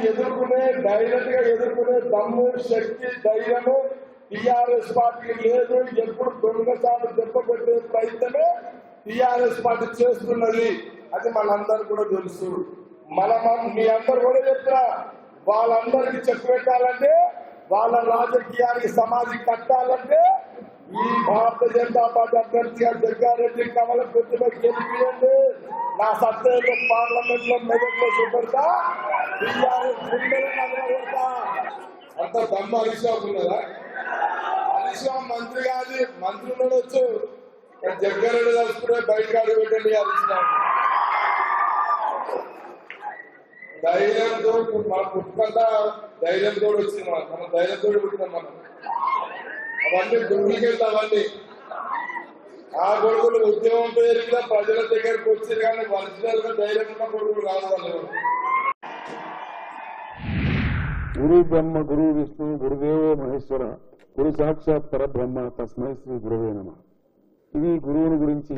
ఎదుర్కొనే డైరెక్ట్ గా ఎదుర్కొనే దమ్ము శక్తి ధైర్యము టీఆర్ఎస్ పార్టీకి లేదు. ఎప్పుడు దొంగసాటు దెబ్బ పెట్టే ప్రయత్నమే టీఆర్ఎస్ పార్టీ చేస్తున్నది. అది మనందరూ కూడా తెలుసు. మీ అందరు కూడా చెప్తారా, వాళ్ళందరికీ చెప్పు పెట్టాలంటే, వాళ్ళ రాజకీయానికి సమాధి కట్టాలంటే ఈ భారతీయ జనతా పార్టీ అభ్యర్థిగా జగ్గారెడ్డి కమల ప్రతిభ గెలిపియండి. నా సత్యంలో పార్లమెంట్ లో మెదక్లో చూపెడతా, అంత దమ్మ హరీశ్రావు ఉన్నదా? హరీశ్రావు మంత్రి కాదు, మంత్రి ఉండొచ్చు, జగ్గారెడ్డి కలుసుకునే బయటకు అడుగు పెట్టండి. హరీశ్రావు ధైర్యంతో మన పుట్టుకంతా ధైర్యంతో వచ్చింది. మనం ధైర్యంతో పుట్టినాం. మనం అవన్నీ డూప్లికేట్లు. అవన్నీ ఆ కొడుకులు ఉద్యమం పేరు మీద ప్రజల దగ్గరకు వచ్చారు, కానీ ఒరిజినల్ గా ధైర్యం ఉన్న కొడుకులు కాదు వాళ్ళు. గురు బ్రహ్మ గురు విష్ణు గురుదేవో మహేశ్వర గురు సాక్షాత్ పరబ్రహ్మ తస్మై శ్రీ గురువే నమః. ఇది గురువుని గురించి